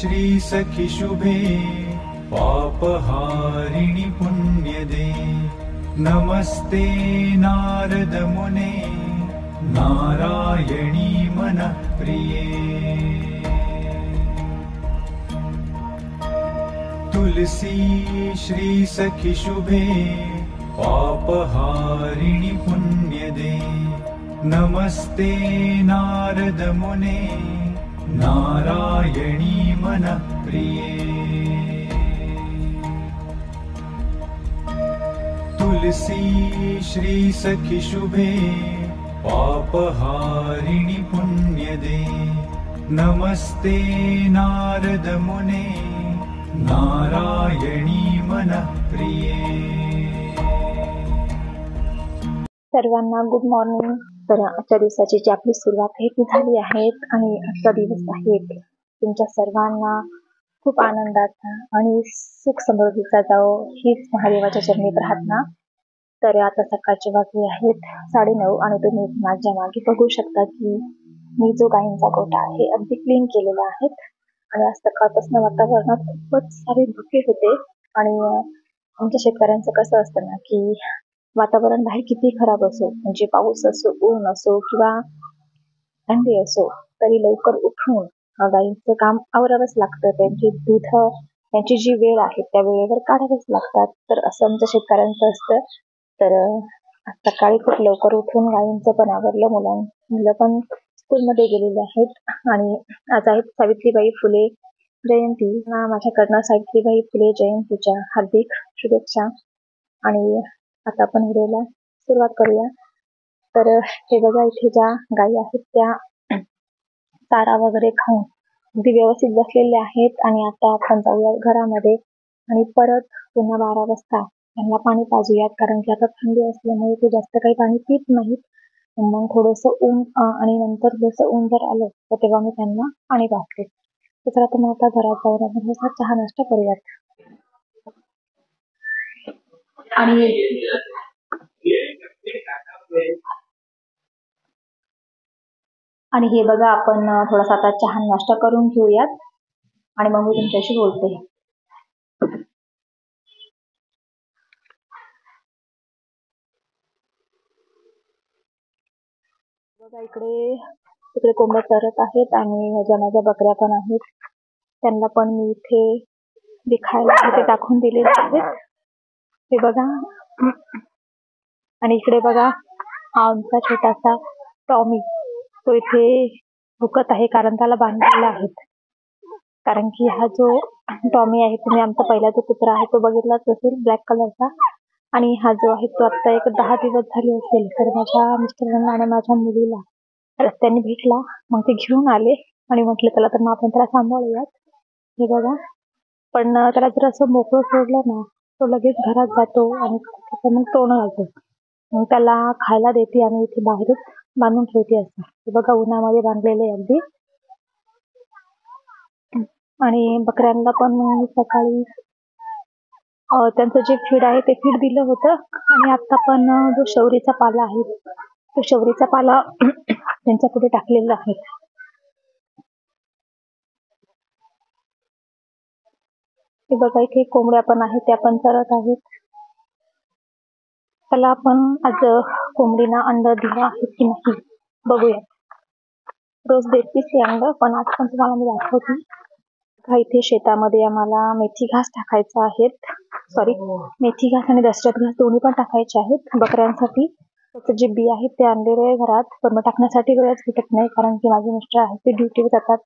श्री सखी शुभे पापहारिणि पुण्यदे नमस्ते नारद मुने नारायणी मनः प्रिये तुलसी श्री सखी शुभे पापहारिणि पुण्यदे नमस्ते नारद मुने नारायणी मनः प्रिये तुलसी श्री सखी शुभे पापहारिणि पुण्यदे नमस्ते नारद मुने नारायणी मनः प्रिये। सर्वांना गुड मॉर्निंग। तर आजच्या दिवसाची जी आपली सुरुवात आहे ती झाली आहे आणि आजचा दिवस आहे तुमच्या सर्वांना खूप आनंदाचा आणि सुख समृद्धीचा जाओ हीच महादेवाच्या चरणी प्रार्थना। तर आता सकाळचे वाजले आहेत 9:30 आणि तुम्ही माझ्या मागे बघू शकता की मी जो गायींचा गोठा आहे अगदी क्लीन केलेला आहे आणि आज सकाळपासून वातावरणात खूपच सारे धुके होते आणि आमच्या शेतकऱ्यांचं कसं असतं ना की वातावरण बाहेर किती खराब असो म्हणजे पाऊस असो ऊन असो किंवा थंडी असो तरी लवकर उठून गायींचं काम आवरावंच लागतं। त्यांची दूध त्यांची जी वेळ आहे त्या वेळेवर काढावंच लागतात। तर असं आमच्या शेतकऱ्यांचं असतं। तर सकाळी खूप लवकर उठून गायींचं पण आवरलं। मुलं पण स्कूलमध्ये गेलेले आहेत आणि आज आहेत सावित्रीबाई फुले जयंती। माझ्याकडनं सावित्रीबाई फुले जयंतीच्या हार्दिक शुभेच्छा आणि आता आपण व्हिडिओला सुरुवात करूया। तर हे बघा इथे ज्या गायी आहेत त्या चारा वगैरे खाऊन अगदी व्यवस्थित बसलेले आहेत आणि आता आपण जाऊया घरामध्ये आणि परत पुन्हा 12 वाजता त्यांना पाणी पाजूयात कारण की आता थंडी असल्यामुळे ते जास्त काही पाणी पित नाहीत। मग थोडंसं ऊन आणि नंतर जसं ऊन जर आलं तर तेव्हा मी त्यांना पाणी पाजते। तर आता मग आता घरात जाऊन आपण थोडासा चहा नाश्ता करूयात आणि हे बघा आपण थोडासा आता चहा नाश्ता करून घेऊयात आणि मग मी तुमच्याशी बोलते। बघा इकडे कोंबड्या चरत आहेत आणि माझ्या बकऱ्या पण आहेत त्यांना पण मी इथे दिखायला इथे टाकून दिलेले आहेत। हे बघा आणि इकडे बघा हा आमचा छोटासा टॉमी तो इथे भुकत आहे कारण त्याला बांधलेला आहे। कारण की हा जो टॉमी आहे तुम्ही आमचा पहिला जो कुत्रा आहे तो बघितलाच असेल ब्लॅक कलरचा आणि हा जो आहे तो आता एक 10 दिवस झाले असेल। तर माझ्या मिस्टरांना आणि माझ्या मुलीला रस्त्याने भेटला मग ते घेऊन आले आणि म्हटलं त्याला तर मग आपण त्याला सांभाळूयात। हे बघा पण त्याला जर असं मोकळं सोडलं ना तो लगेच घरात जातो आणि मग तोंड घालतो। मग त्याला खायला देते आणि इथे बाहेरच बांधून ठेवते असं। हे बघा उन्हामध्ये बांधलेले अगदी आणि बकऱ्यांना पण सकाळी त्यांचं जे फीड आहे ते फीड दिलं होतं आणि आता पण जो शौरीचा पाला आहे तो शौरीचा पाला त्यांच्या पुढे टाकलेला आहे। हे बघा इथे कोंबड्या पण आहेत त्या पण चरत आहेत। त्याला आपण आज कोंबडीला अंड दिलं आहे की नाही बघूया। रोज देतीच ते अंड पण आज पण तुम्हाला मी दाखवते। इथे शेतामध्ये आम्हाला मेथी घास टाकायचा आहे मेथी घास आणि दशरथ घास दोन्ही पण टाकायचे आहेत बकऱ्यांसाठी। त्याचं जे बी आहे ते आणलेले आहे घरात पण टाकण्यासाठी वेळच भेटत नाही कारण की माझे मिस्टर आहेत ते ड्युटीवर जातात।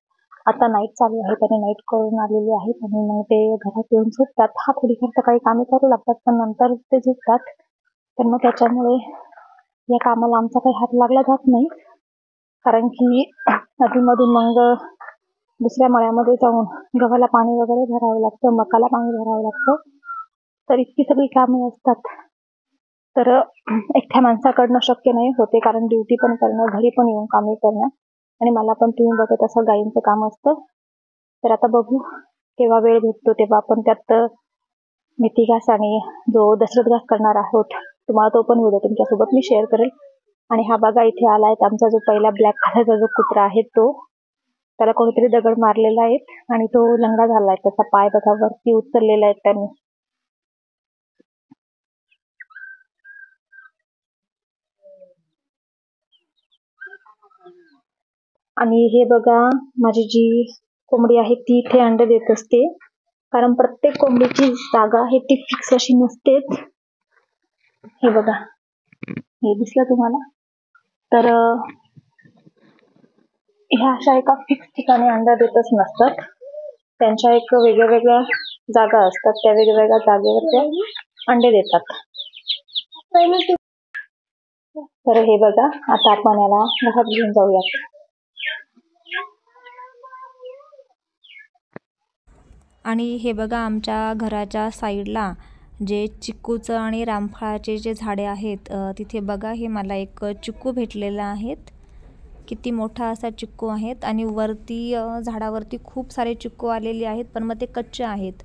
आता नाईट चालू आहे त्याने नाईट करून आलेले आहेत आणि मग ते घरात येऊन झोपतात। हा थोडीफार सकाळी कामे करू लागतात पण नंतर ते झोपतात। तर मग त्याच्यामुळे या कामाला आमचा काही हात लागला जात नाही कारण की अधूनमधून मग दुसऱ्या मळ्यामध्ये जाऊन गव्हाला पाणी वगैरे भरावं लागतं मकाला पाणी भरावं लागतं। तर इतकी सगळी कामे असतात तर एकट्या माणसाकडनं शक्य नाही होते कारण ड्युटी पण करणं घरी पण येऊन कामे करणं आणि मला पण तुम्ही बघत असं गायींचं काम असतं। तर आता बघू केव्हा वेळ भेटतो तेव्हा आपण त्यात मेथी घास आणि जो दशरथ घास करणार आहोत तुम्हाला तो पण व्हिडिओ तुमच्यासोबत मी शेअर करेल। आणि हा बघा इथे आलाय आमचा जो पहिला ब्लॅक कलरचा जो कुत्रा आहे तो त्याला कोणीतरी दगड मारलेला आहे आणि तो लंगडा झालाय. त्याचा पाय बघा वरती उचललेला आहे त्यांनी. आणि हे बघा माझी जी कोंबडी आहे ती इथे अंडे देत असते, कारण प्रत्येक कोंबडीची जागा आहे ती फिक्स अशी नसतेच. हे बघा, हे दिसलं तुम्हाला? तर ह्या अशा एका फिक्स ठिकाणी अंडा देतच नसतात. त्यांच्या एक वेगळ्या जागा असतात, त्या वेगवेगळ्या जागेवर ते अंडे देतात. तर हे बघा, आता आपण याला घरात घेऊन जाऊयात. आणि हे बघा, आमच्या घराच्या साईडला जे चिक्कूचं आणि रामफळाचे जे झाडे आहेत, तिथे बघा हे मला एक चिक्कू भेटलेलं आहेत. किती मोठा असा चिक्कू आहेत आणि वरती झाडावरती खूप सारे चिक्कू आलेले आहेत, पण मग ते कच्चे आहेत.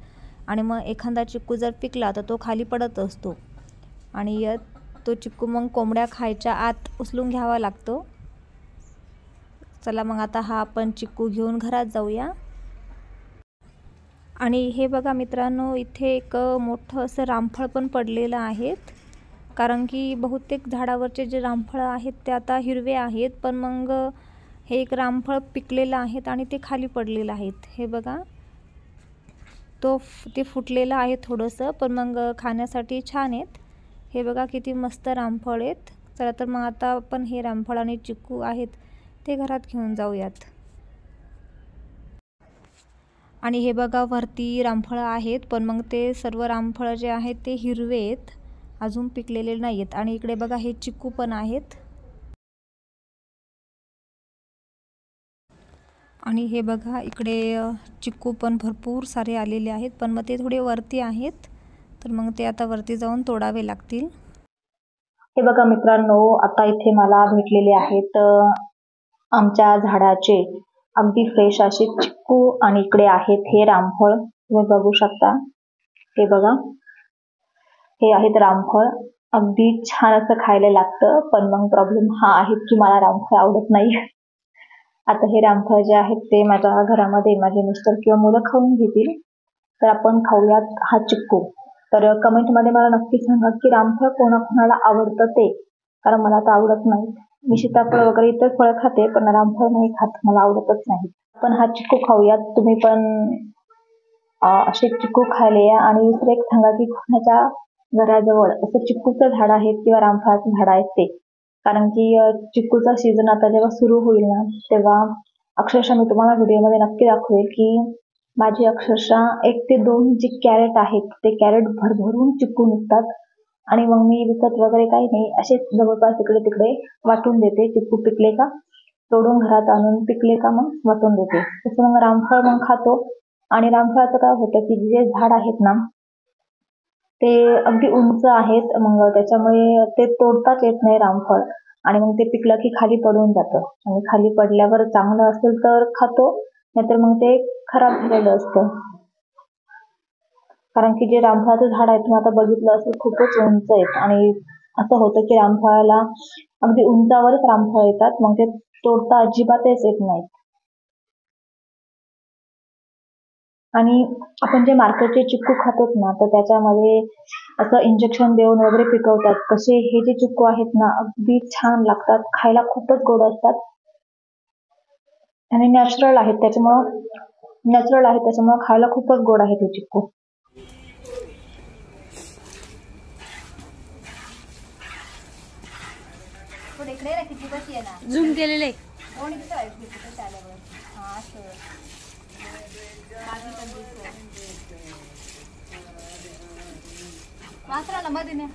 आणि मग एखादा चिक्कू जर पिकला तर तो खाली पडत असतो आणि तो चिक्कू मग कोंबड्या खायच्या आत उचलून घ्यावा लागतो. चला मग आता हा आपण चिक्कू घेऊन घरात जाऊया. आणि हे बघा मित्रांनो, इथे एक मोठं असं रामफळ पण पडलेलं आहेत, कारण की बहुतेक झाडावरचे जे रामफळ आहेत ते आता हिरवे आहेत, पण मग हे एक रामफळ पिकलेलं आहेत आणि ते खाली पडलेलं आहेत. हे बघा, ते फुटलेलं आहे थोडंसं, पण मग खाण्यासाठी छान आहेत. हे बघा किती मस्त रामफळ आहेत. चला तर मग आता आपण हे रामफळ आणि चिक्कू आहेत ते घरात घेऊन जाऊयात. आणि हे बघा, वरती रामफळं आहेत, पण मग ते सर्व रामफळं जे आहेत ते हिरवे आहेत, अजून पिकलेले नाही आहेत. आणि इकडे बघा हे चिक्कू पण आहेत. आणि हे बघा, इकडे चिक्कू पण भरपूर सारे आलेले आहेत, पण मग ते थोडे वरती आहेत, तर मग ते आता वरती जाऊन तोडावे लागतील. हे बघा मित्रांनो, आता इथे मला भेटलेले आहेत आमच्या झाडाचे अगदी फ्रेश असे चिक्कू, आणि इकडे आहेत हे रामफळ. तुम्ही बघू शकता, हे बघा, हे आहेत रामफळ. अगदी छान असं खायला लागतं, पण मग प्रॉब्लेम हा आहे की मला रामफळ आवडत नाही. आता हे रामफळ जे आहेत ते माझ्या घरामध्ये माझे मिस्टर किंवा मुलं खाऊन घेतील, तर आपण खाऊयात हा चिक्कू. तर कमेंटमध्ये मला नक्की सांगा की रामफळ कोणाकोणाला आवडतं ते, कारण मला तर आवडत नाही. मी सीताफळ वगैरे इतर फळ खाते, पण रामफळ नाही खात, मला आवडतच नाही. पण हा चिक्कू खाऊयात. तुम्ही पण असे चिक्कू खायला या. आणि दुसरं एक सांगा की कोणाच्या घराजवळ असं चिक्कूचं झाड आहे किंवा रामफळाचं झाड आहे ते, कारण की चिक्कूचा सीझन आता जेव्हा सुरू होईल ना, तेव्हा अक्षरशः मी तुम्हाला व्हिडिओमध्ये नक्की दाखवेल की माझी अक्षरशः 1 ते 2 जे कॅरेट आहेत ते कॅरेट भरभरून चिक्कू निघतात. आणि मग मी विकत वगैरे काही नाही, असेच जवळपास इकडे तिकडे वाटून देते. चिक्कू पिकले का तोडून घरात आणून, पिकले का मग वाटून देते. तसं मग रामफळ मग खातो. आणि रामफळाचं काय होतं की जे झाड आहेत ना ते अगदी उंच आहेत, मग त्याच्यामुळे ते तोडताच येत नाही रामफळ. आणि मग ते पिकलं की खाली पडून जातं, आणि खाली पडल्यावर चांगलं असेल तर खातो, नाहीतर मग ते खराब झालेलं असतं. कारण की जे रामफळाचं झाड आहे तुम्ही आता बघितलं असेल खूपच उंच आहेत, आणि असं होतं की रामफळाला अगदी उंचावरच रामफळ येतात, मग ते तोडता अजिबातच येत नाहीत. आणि आपण जे मार्केटचे चिक्कू खातो ना, तर त्याच्यामध्ये असं इंजेक्शन देऊन वगैरे पिकवतात. तसे हे जे चिक्कू आहेत ना अगदी छान लागतात, खायला खूपच गोड असतात आणि नॅचरल आहेत, त्याच्यामुळं खायला खूपच गोड आहेत हे चिक्कू. झूम केलेले मध्ये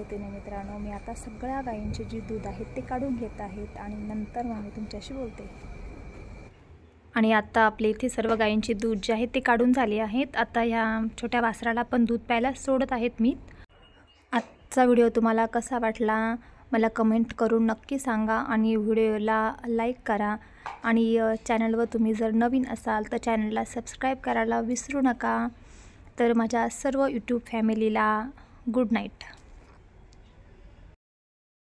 होते ना मित्रांनो, मी आता सगळ्या गायींचे जे दूध आहेत ते काढून घेत आहेत आणि नंतर मग मी तुमच्याशी बोलते. आणि आता आपले इथे सर्व गायींचे दूध जे आहेत ते काढून झाले आहेत. आता ह्या छोट्या वासराला पण दूध प्यायला सोडत आहेत मी. आजचा व्हिडिओ तुम्हाला कसा वाटला मला कमेंट करून नक्की सांगा आणि व्हिडिओला लाईक करा. आणि चॅनलवर तुम्ही जर नवीन असाल तर चॅनलला सबस्क्राईब करायला विसरू नका. तर माझ्या सर्व यूट्यूब फॅमिलीला गुड नाईट.